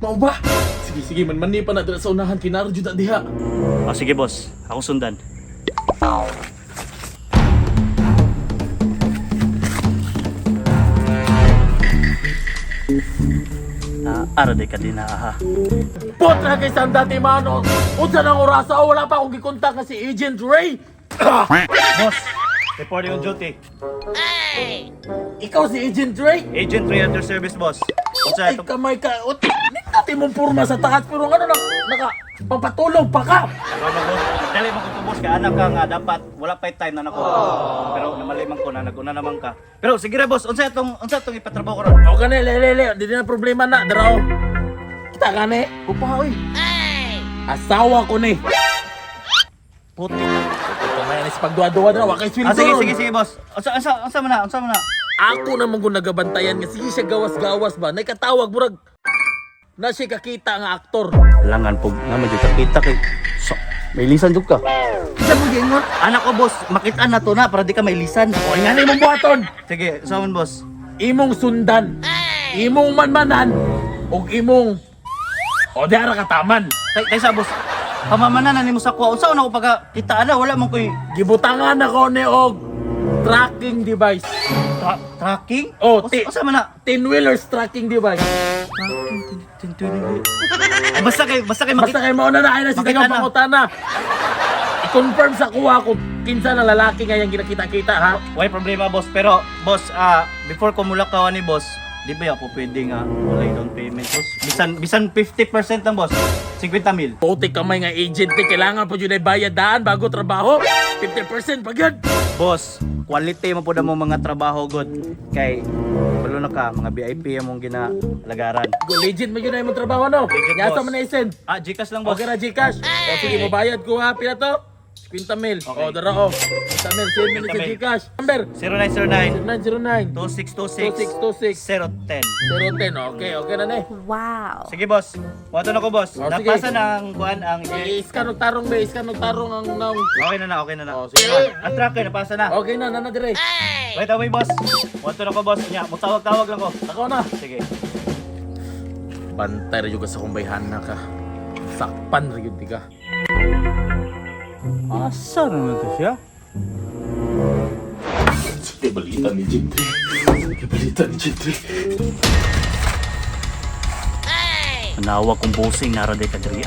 Mao ba? Sige, sige, manmani pa na dira sa unahan, kinaro jud na diha. Sige boss, ako sundan. Ara day ka din na aha. Potra kay Sam dati mano. Unsa nang orasa wala pa akong gikontak nga si Agent Ray. Boss, reporting on duty. Ikaw si Agent Ray? Agent 3 under service boss. Unsa Ay ito? kamay ka. Nindati mong purma sa taas pero ano naka papatulog pa ka. Dali mo ko boss kay anak ka nga dapat wala pa time na nako. Pero namalay man ko na naguna naman ka. Pero sige ra boss, unsa itong ipatrabaho ko ron? O gani lele, di na problema na daraw. Kita gani, upa oy. Asawa ko ni. Puti. Ito na yan pagduwa-duwa na, wakay sweldo. Sige boss. Unsa man na? Ako na mong nagabantayan nga sige siya gawas-gawas ba. Naikatawag burag. Na siya kakita nga aktor. Langan pug nga medyo kita kay may lisan jud ka. Isa mo gingon. Anak ko boss, makitaan na to na para di ka may lisan. O nga na imong buhaton. Sige, saman boss. Imong sundan. Imong manmanan. O imong. O diara kataman. Tay sa boss. Pamamanan na nimo sa kuha. Unsa una ko pagka na wala man koy Gibutangan ako ni og tracking device. tracking? Oh, Unsa man na? 10-wheelers tracking device. Basta kay Basta kay mauna na ay na si Makita Tigaw na. Pangutana. I-confirm sa kuha kung kinsa na lalaki nga yung ginakita-kita ha. Way problema boss, pero boss, before ko mulakawan ni boss, di ba ako pwede nga wala down payment boss? Bisan 50% lang boss. 50,000. Puti kamay nga agent ni kailangan po yun ay bayad daan bago trabaho. 50% pag yun. Boss, quality mo po na mo mga trabaho good. Kay walo na ka mga VIP among ginalagaran. Legit mo yun ay mong trabaho no? Legit, Yasa boss. mo na isend. Gcash lang boss. Okay na Gcash. O sige mo bayad ko ha. Pila to? 50,000. Okay. O dara o. 50,000 send mo na sa 50,000. Gcash. Number 0909 909 2626 010. 010. Okay, okay na na. Wow. Sige boss. Wato na ko boss. Oh, sige. Napasa ng kuan ang I-scan og tarong be. I-scan og tarong ang naong. Okay na. Oh, sige. Ang tracker napasa na. Okay na, nana dire. Wait away boss. Wato na ko boss. Nya, mutawag-tawag lang ko. Ako na. Sige. Bantay rin yung sa kong bayhan na ka. Sakpan rin yun, ka. Asa naman to siya? Sige, balita ni Jintri. Sige, balita ni Jintri. Manawa kong bossing naraday ka diri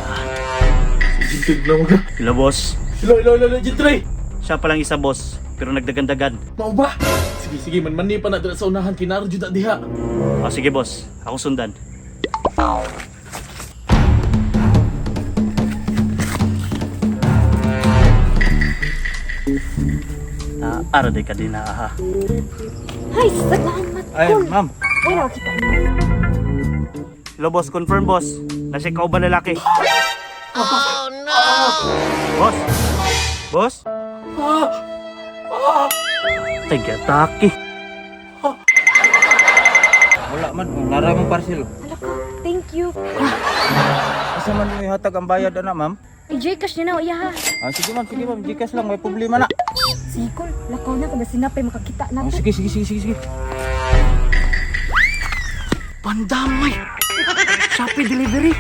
Si Jintri na mga. Hello boss. Hello, Jintri. Siya palang isa boss, pero nagdagandagan. Mau ba? Sige, sige, manmani pa na dira sa unahan, kinaro jud na diha. Sige boss, ako sundan. Araday ka din na aha. Hay, salamat. Ay, Cool. ma'am. Wala kita. Hello boss, confirm boss. Nasa ikaw ba lalaki? Oh no! Boss? Boss? Tagataki. Wala man, naramang parcel. Hala ka. Thank you. Asa man mo ihatag ang bayad na, ma'am? Ay, Gcash niya na, iya ha. Sige ma'am, Gcash lang, may problema na. Sikol, lakaw na kada sinapay makakita na to. Sige. Pandamay! Shopee delivery!